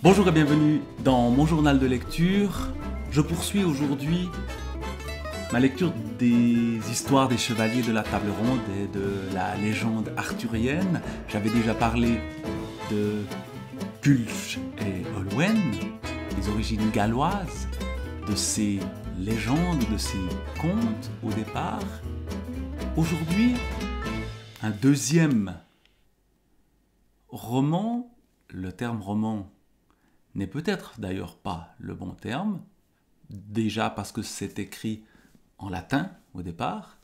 Bonjour et bienvenue dans mon journal de lecture. Je poursuis aujourd'hui ma lecture des histoires des chevaliers de la table ronde et de la légende arthurienne. J'avais déjà parlé de Culhwch et Olwen, les origines galloises, de ces légendes, de ces contes au départ. Aujourd'hui, un deuxième roman. Le terme roman n'est peut-être d'ailleurs pas le bon terme, déjà parce que c'est écrit en latin au départ.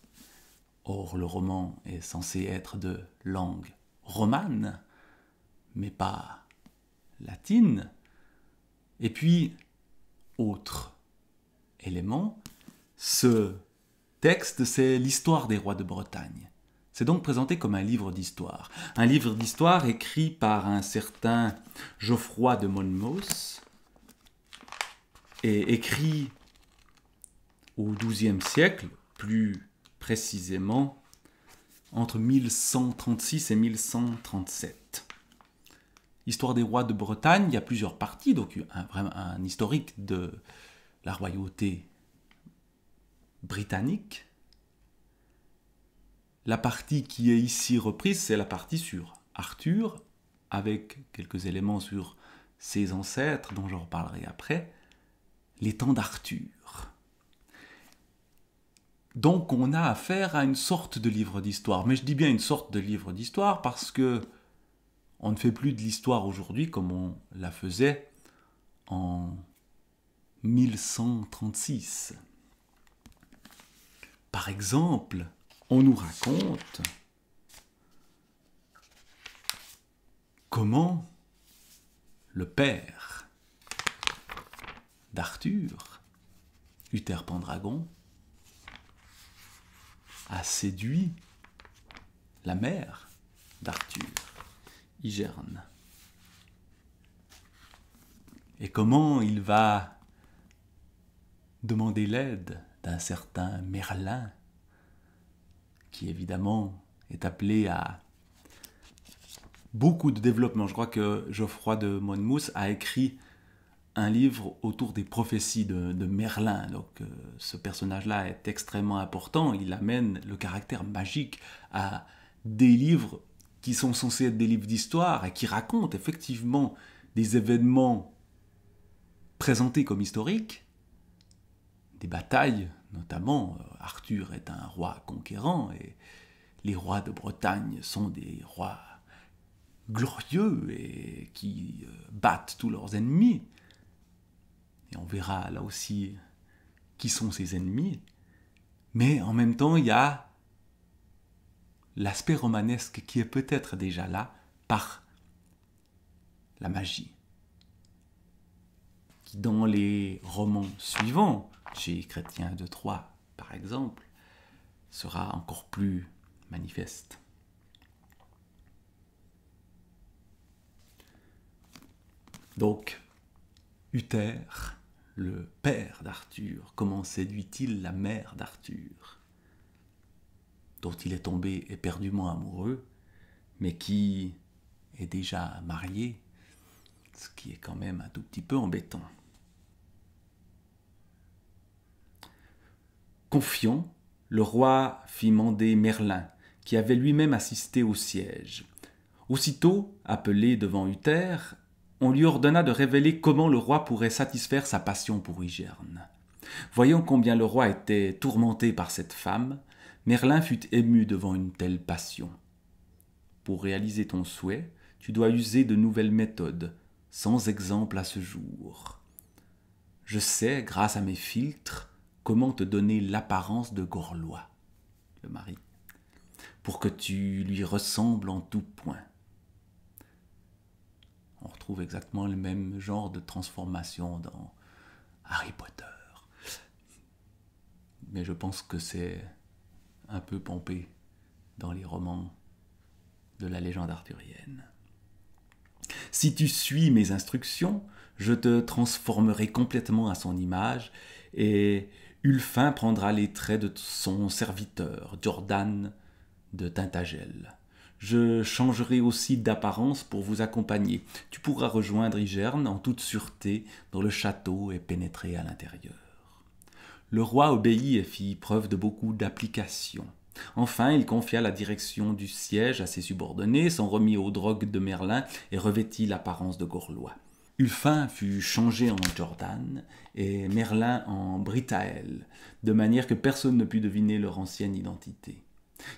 Or, le roman est censé être de langue romane, mais pas latine. Et puis, autre élément, ce texte, c'est l'histoire des rois de Bretagne. C'est donc présenté comme un livre d'histoire. Un livre d'histoire écrit par un certain Geoffroy de Monmouth et écrit au XIIe siècle, plus précisément entre 1136 et 1137. Histoire des rois de Bretagne, il y a plusieurs parties, donc un historique de la royauté britannique. La partie qui est ici reprise, c'est la partie sur Arthur, avec quelques éléments sur ses ancêtres, dont je reparlerai après, les temps d'Arthur. Donc on a affaire à une sorte de livre d'histoire, mais je dis bien une sorte de livre d'histoire parce que on ne fait plus de l'histoire aujourd'hui comme on la faisait en 1136. Par exemple, on nous raconte comment le père d'Arthur, Uther Pendragon, a séduit la mère d'Arthur, Igerne. Et comment il va demander l'aide d'un certain Merlin, qui évidemment est appelé à beaucoup de développement. Je crois que Geoffroy de Monmouth a écrit un livre autour des prophéties de Merlin. Donc ce personnage-là est extrêmement important. Il amène le caractère magique à des livres qui sont censés être des livres d'histoire et qui racontent effectivement des événements présentés comme historiques, des batailles notamment. Arthur est un roi conquérant et les rois de Bretagne sont des rois glorieux et qui battent tous leurs ennemis. Et on verra là aussi qui sont ces ennemis. Mais en même temps, il y a l'aspect romanesque qui est peut-être déjà là par la magie, qui dans les romans suivants, chez Chrétien de Troyes par exemple, sera encore plus manifeste. Donc, Uther, le père d'Arthur, comment séduit-il la mère d'Arthur, dont il est tombé éperdument amoureux, mais qui est déjà mariée, ce qui est quand même un tout petit peu embêtant. Confiant, le roi fit mander Merlin, qui avait lui-même assisté au siège. Aussitôt, appelé devant Uther, on lui ordonna de révéler comment le roi pourrait satisfaire sa passion pour Igerne. Voyant combien le roi était tourmenté par cette femme, Merlin fut ému devant une telle passion. Pour réaliser ton souhait, tu dois user de nouvelles méthodes, sans exemple à ce jour. Je sais, grâce à mes filtres, comment te donner l'apparence de Gorlois, le mari, pour que tu lui ressembles en tout point. On retrouve exactement le même genre de transformation dans Harry Potter. Mais je pense que c'est un peu pompé dans les romans de la légende arthurienne. Si tu suis mes instructions, je te transformerai complètement à son image et Ulfin prendra les traits de son serviteur, Jordan de Tintagel. Je changerai aussi d'apparence pour vous accompagner. Tu pourras rejoindre Igerne en toute sûreté dans le château et pénétrer à l'intérieur. » Le roi obéit et fit preuve de beaucoup d'application. Enfin, il confia la direction du siège à ses subordonnés, s'en remit aux drogues de Merlin et revêtit l'apparence de Gorlois. Ulfin fut changé en Jordan et Merlin en Britaël, de manière que personne ne put deviner leur ancienne identité.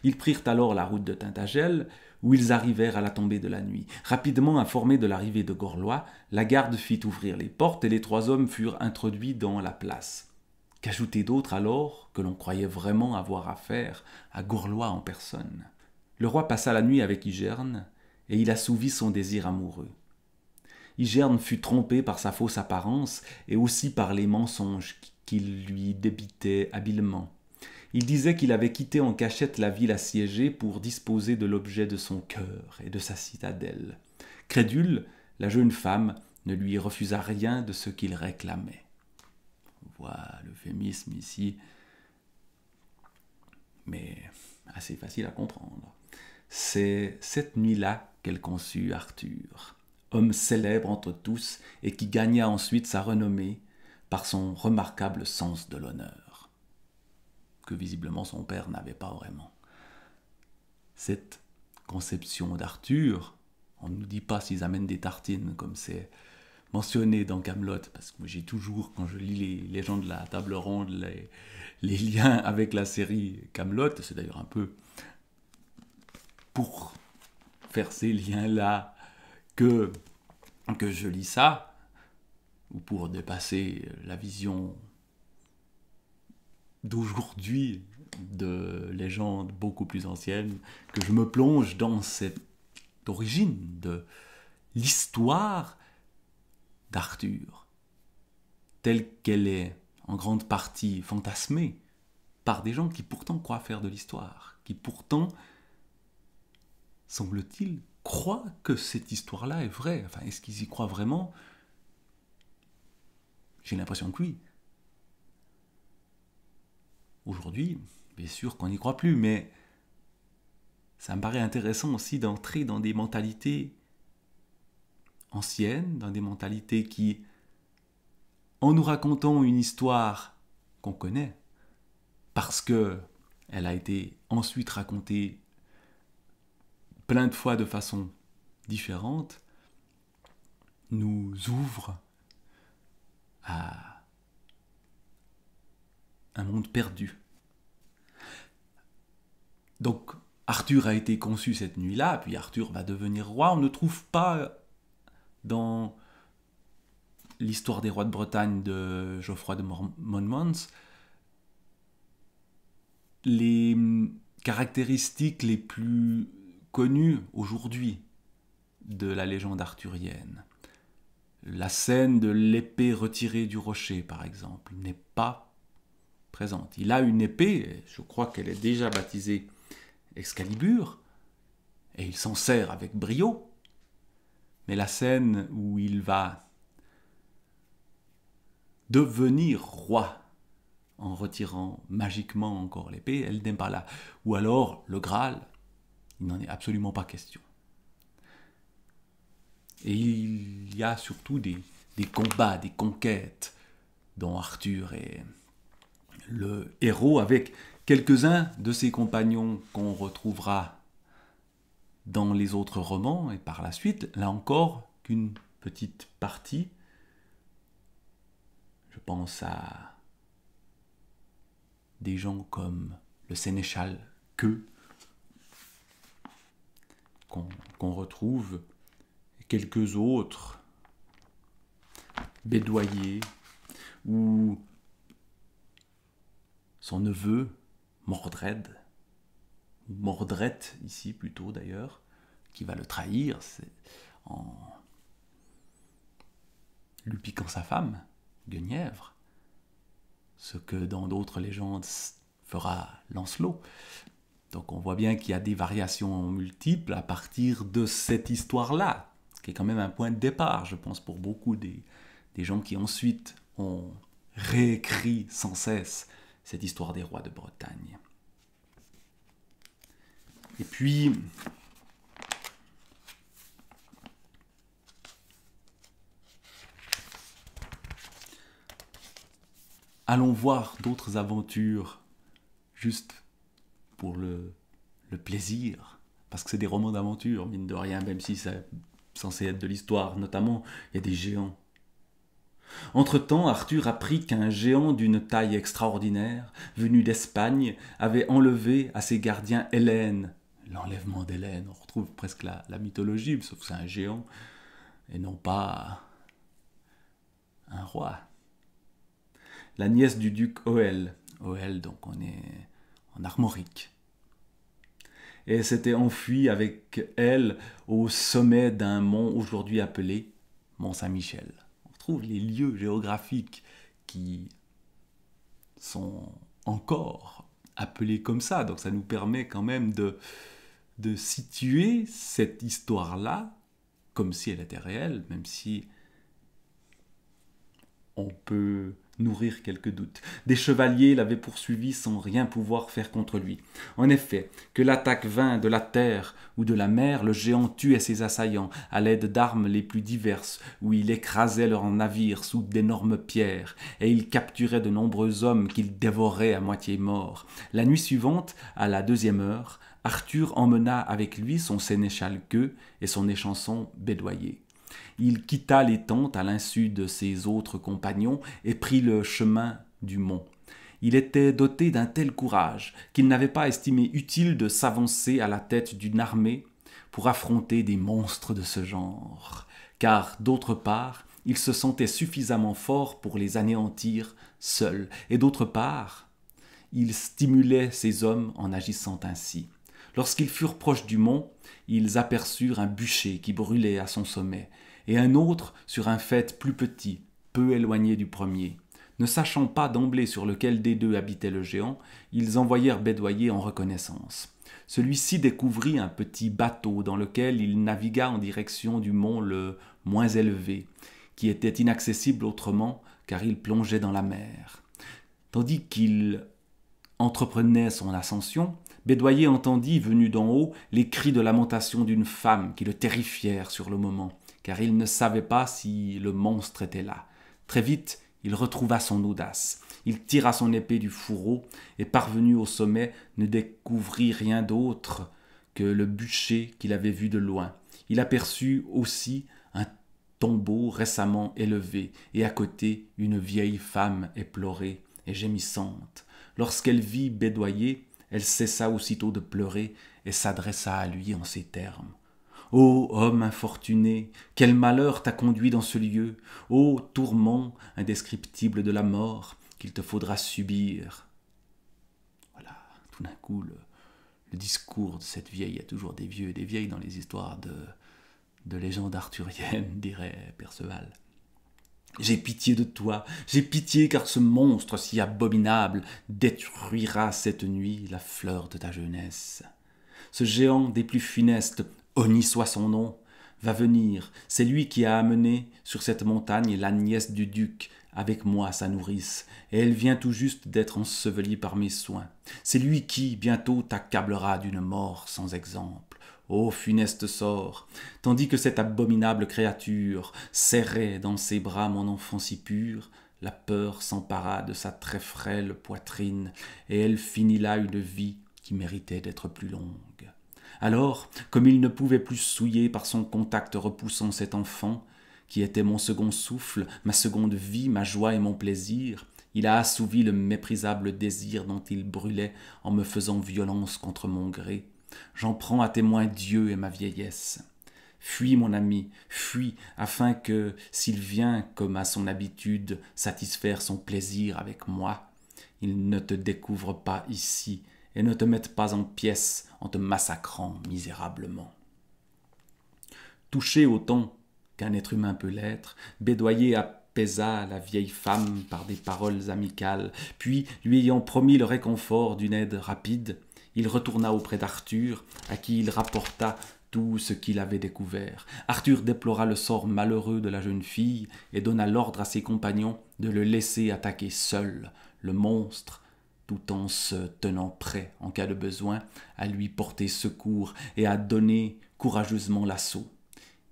Ils prirent alors la route de Tintagel, où ils arrivèrent à la tombée de la nuit. Rapidement informés de l'arrivée de Gorlois, la garde fit ouvrir les portes et les 3 hommes furent introduits dans la place. Qu'ajouter d'autre alors que l'on croyait vraiment avoir affaire à Gorlois en personne? Le roi passa la nuit avec Igerne et il assouvit son désir amoureux. Igerne fut trompé par sa fausse apparence et aussi par les mensonges qu'il lui débitait habilement. Il disait qu'il avait quitté en cachette la ville assiégée pour disposer de l'objet de son cœur et de sa citadelle. Crédule, la jeune femme ne lui refusa rien de ce qu'il réclamait. On voit l'euphémisme ici, mais assez facile à comprendre. C'est cette nuit-là qu'elle conçut Arthur, homme célèbre entre tous et qui gagna ensuite sa renommée par son remarquable sens de l'honneur, que visiblement son père n'avait pas vraiment. Cette conception d'Arthur, on ne nous dit pas s'ils amènent des tartines comme c'est mentionné dans Camelot, parce que j'ai toujours, quand je lis les légendes de la table ronde, les liens avec la série Camelot, c'est d'ailleurs un peu pour faire ces liens-là que je lis ça, ou pour dépasser la vision d'aujourd'hui de légendes beaucoup plus anciennes, que je me plonge dans cette origine de l'histoire d'Arthur, telle qu'elle est en grande partie fantasmée par des gens qui pourtant croient faire de l'histoire, qui pourtant, semble-t-il, croient que cette histoire-là est vraie. Enfin, est-ce qu'ils y croient vraiment? J'ai l'impression que oui. Aujourd'hui, bien sûr qu'on n'y croit plus, mais ça me paraît intéressant aussi d'entrer dans des mentalités anciennes, dans des mentalités qui, en nous racontant une histoire qu'on connaît, parce que elle a été ensuite racontée plein de fois de façon différente, nous ouvre à un monde perdu. Donc, Arthur a été conçu cette nuit-là, puis Arthur va devenir roi. On ne trouve pas dans l'histoire des rois de Bretagne de Geoffroy de Monmouth les caractéristiques les plus connues aujourd'hui de la légende arthurienne. La scène de l'épée retirée du rocher, par exemple, n'est pas présente. Il a une épée, je crois qu'elle est déjà baptisée Excalibur, et il s'en sert avec brio, mais la scène où il va devenir roi en retirant magiquement encore l'épée, elle n'est pas là. Ou alors, le Graal, il n'en est absolument pas question. Et il y a surtout des combats, des conquêtes dont Arthur est le héros, avec quelques-uns de ses compagnons qu'on retrouvera dans les autres romans, et par la suite, là encore, qu'une petite partie. Je pense à des gens comme le sénéchal Queux, qu'on retrouve, et quelques autres, Bédoyer, ou son neveu, Mordred, Mordred ici plutôt d'ailleurs, qui va le trahir en lui piquant sa femme, Guenièvre, ce que dans d'autres légendes fera Lancelot. Donc on voit bien qu'il y a des variations multiples à partir de cette histoire-là, qui est quand même un point de départ, je pense, pour beaucoup des gens qui ensuite ont réécrit sans cesse cette histoire des rois de Bretagne. Et puis, allons voir d'autres aventures, juste pour le plaisir, parce que c'est des romans d'aventure, mine de rien, même si c'est censé être de l'histoire, notamment, il y a des géants. Entre-temps, Arthur apprit qu'un géant d'une taille extraordinaire, venu d'Espagne, avait enlevé à ses gardiens Hélène. L'enlèvement d'Hélène, on retrouve presque la mythologie, sauf que c'est un géant, et non pas un roi. La nièce du duc Hoël. Hoël, donc on est en Armorique. Et s'était enfuie avec elle au sommet d'un mont aujourd'hui appelé Mont Saint-Michel. On retrouve les lieux géographiques qui sont encore appelés comme ça. Donc ça nous permet quand même de situer cette histoire-là comme si elle était réelle, même si on peut nourrir quelques doutes. Des chevaliers l'avaient poursuivi sans rien pouvoir faire contre lui. En effet, que l'attaque vînt de la terre ou de la mer, le géant tuait ses assaillants à l'aide d'armes les plus diverses, où il écrasait leurs navires sous d'énormes pierres, et il capturait de nombreux hommes qu'il dévorait à moitié morts. La nuit suivante, à la 2e heure, Arthur emmena avec lui son sénéchal Queux et son échanson Bédoyer. Il quitta les tentes à l'insu de ses autres compagnons et prit le chemin du mont. Il était doté d'un tel courage qu'il n'avait pas estimé utile de s'avancer à la tête d'une armée pour affronter des monstres de ce genre, car d'autre part, il se sentait suffisamment fort pour les anéantir seul, et d'autre part, il stimulait ses hommes en agissant ainsi. Lorsqu'ils furent proches du mont, ils aperçurent un bûcher qui brûlait à son sommet, et un autre sur un faîte plus petit, peu éloigné du premier. Ne sachant pas d'emblée sur lequel des deux habitait le géant, ils envoyèrent Bédoyer en reconnaissance. Celui-ci découvrit un petit bateau dans lequel il navigua en direction du mont le moins élevé, qui était inaccessible autrement car il plongeait dans la mer. Tandis qu'il entreprenait son ascension, Bédoyer entendit, venu d'en haut, les cris de lamentation d'une femme qui le terrifièrent sur le moment, car il ne savait pas si le monstre était là. Très vite, il retrouva son audace. Il tira son épée du fourreau et, parvenu au sommet, ne découvrit rien d'autre que le bûcher qu'il avait vu de loin. Il aperçut aussi un tombeau récemment élevé et à côté une vieille femme éplorée et gémissante. Lorsqu'elle vit Bédoyer, elle cessa aussitôt de pleurer et s'adressa à lui en ces termes. « Ô homme infortuné, quel malheur t'a conduit dans ce lieu, ô tourment indescriptible de la mort qu'il te faudra subir. » Voilà, tout d'un coup, le discours de cette vieille, il y a toujours des vieux et des vieilles dans les histoires de légendes arthuriennes, dirait Perceval. J'ai pitié de toi, j'ai pitié car ce monstre si abominable détruira cette nuit la fleur de ta jeunesse. Ce géant des plus funestes, honni soit son nom, va venir, c'est lui qui a amené sur cette montagne la nièce du duc, avec moi sa nourrice, et elle vient tout juste d'être ensevelie par mes soins. C'est lui qui, bientôt, t'accablera d'une mort sans exemple. Ô funeste sort, tandis que cette abominable créature serrait dans ses bras mon enfant si pur, la peur s'empara de sa très frêle poitrine, et elle finit là une vie qui méritait d'être plus longue. Alors, comme il ne pouvait plus souiller par son contact repoussant cet enfant, qui était mon second souffle, ma seconde vie, ma joie et mon plaisir, il a assouvi le méprisable désir dont il brûlait en me faisant violence contre mon gré. J'en prends à témoin Dieu et ma vieillesse. Fuis, mon ami, fuis, afin que, s'il vient, comme à son habitude, satisfaire son plaisir avec moi, il ne te découvre pas ici et ne te mette pas en pièces en te massacrant misérablement. » Touché autant qu'un être humain peut l'être, Bédoyer apaisa la vieille femme par des paroles amicales, puis, lui ayant promis le réconfort d'une aide rapide, il retourna auprès d'Arthur, à qui il rapporta tout ce qu'il avait découvert. Arthur déplora le sort malheureux de la jeune fille et donna l'ordre à ses compagnons de le laisser attaquer seul le monstre, tout en se tenant prêt, en cas de besoin, à lui porter secours et à donner courageusement l'assaut.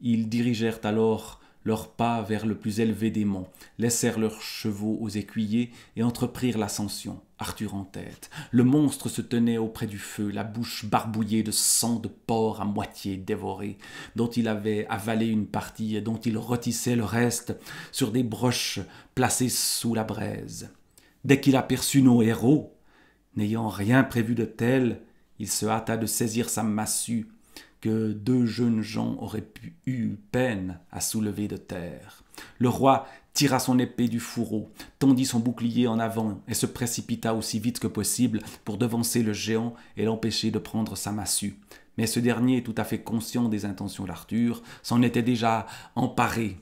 Ils dirigèrent alors leurs pas vers le plus élevé des monts, laissèrent leurs chevaux aux écuyers et entreprirent l'ascension, Arthur en tête. Le monstre se tenait auprès du feu, la bouche barbouillée de sang de porc à moitié dévoré, dont il avait avalé une partie et dont il rôtissait le reste sur des broches placées sous la braise. Dès qu'il aperçut nos héros, n'ayant rien prévu de tel, il se hâta de saisir sa massue, que 2 jeunes gens auraient eu peine à soulever de terre. Le roi tira son épée du fourreau, tendit son bouclier en avant et se précipita aussi vite que possible pour devancer le géant et l'empêcher de prendre sa massue. Mais ce dernier, tout à fait conscient des intentions d'Arthur, s'en était déjà emparé,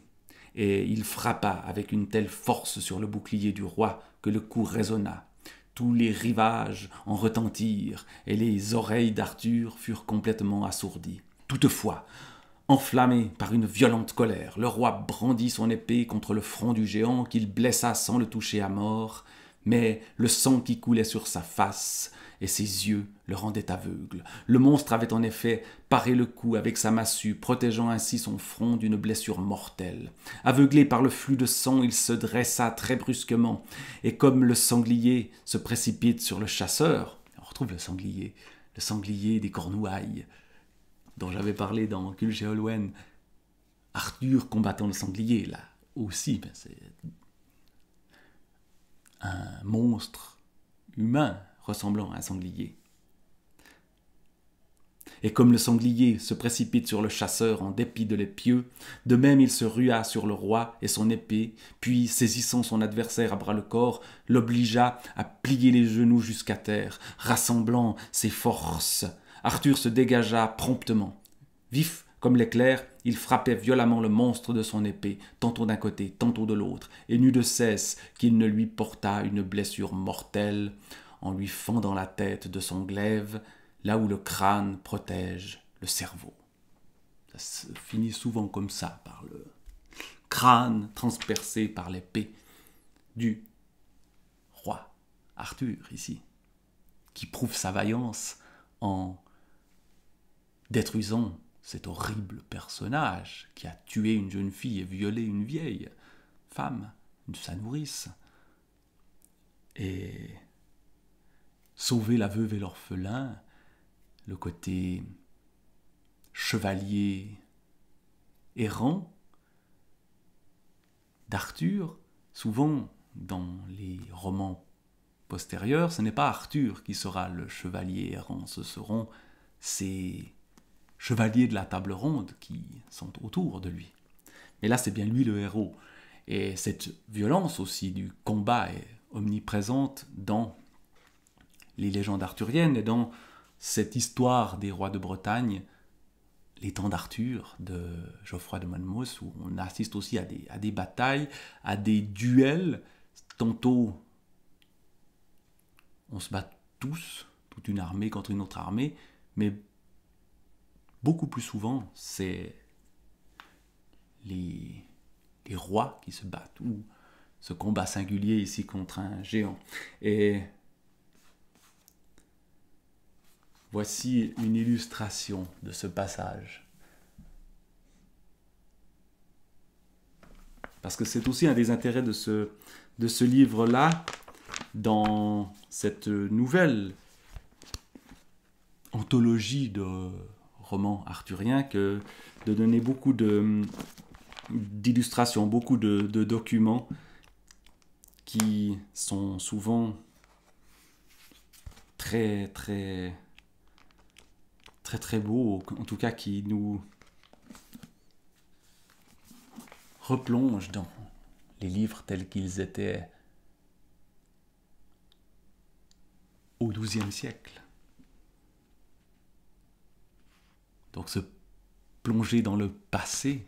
et il frappa avec une telle force sur le bouclier du roi que le coup résonna. Tous les rivages en retentirent, et les oreilles d'Arthur furent complètement assourdies. Toutefois, enflammé par une violente colère, le roi brandit son épée contre le front du géant qu'il blessa sans le toucher à mort, mais le sang qui coulait sur sa face et ses yeux le rendaient aveugle. Le monstre avait en effet paré le coup avec sa massue, protégeant ainsi son front d'une blessure mortelle. Aveuglé par le flux de sang, il se dressa très brusquement, et comme le sanglier se précipite sur le chasseur, on retrouve le sanglier des Cornouailles, dont j'avais parlé dans Culhwch et Olwen, Arthur combattant le sanglier, là aussi, c'est un monstre humain ressemblant à un sanglier. Et comme le sanglier se précipite sur le chasseur en dépit de l'épieu, de même il se rua sur le roi et son épée, puis, saisissant son adversaire à bras-le-corps, l'obligea à plier les genoux jusqu'à terre. Rassemblant ses forces, Arthur se dégagea promptement. Vif comme l'éclair, il frappait violemment le monstre de son épée, tantôt d'un côté, tantôt de l'autre, et n'eut de cesse qu'il ne lui portât une blessure mortelle, en lui fendant la tête de son glaive, là où le crâne protège le cerveau. Ça se finit souvent comme ça, par le crâne transpercé par l'épée du roi Arthur, ici, qui prouve sa vaillance en détruisant cet horrible personnage qui a tué une jeune fille et violé une vieille femme, sa nourrice, et sauver la veuve et l'orphelin, le côté chevalier errant d'Arthur. Souvent, dans les romans postérieurs, ce n'est pas Arthur qui sera le chevalier errant, ce seront ces chevaliers de la table ronde qui sont autour de lui. Mais là, c'est bien lui le héros. Et cette violence aussi du combat est omniprésente dans les légendes arthuriennes et dans cette histoire des rois de Bretagne, les temps d'Arthur, de Geoffroy de Monmouth, où on assiste aussi à des batailles, à des duels. Tantôt, on se bat tous, toute une armée contre une autre armée, mais beaucoup plus souvent, c'est les rois qui se battent, ou ce combat singulier ici contre un géant. Et voici une illustration de ce passage. Parce que c'est aussi un des intérêts de ce livre-là, dans cette nouvelle anthologie de romans arthuriens, que de donner beaucoup d'illustrations, beaucoup de documents qui sont souvent très beaux, en tout cas qui nous replongent dans les livres tels qu'ils étaient au XIIe siècle. Donc se plonger dans le passé,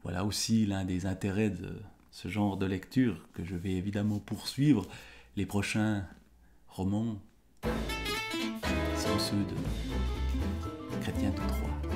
voilà aussi l'un des intérêts de ce genre de lecture que je vais évidemment poursuivre. Les prochains romans sont ceux de Chrétien de Troyes.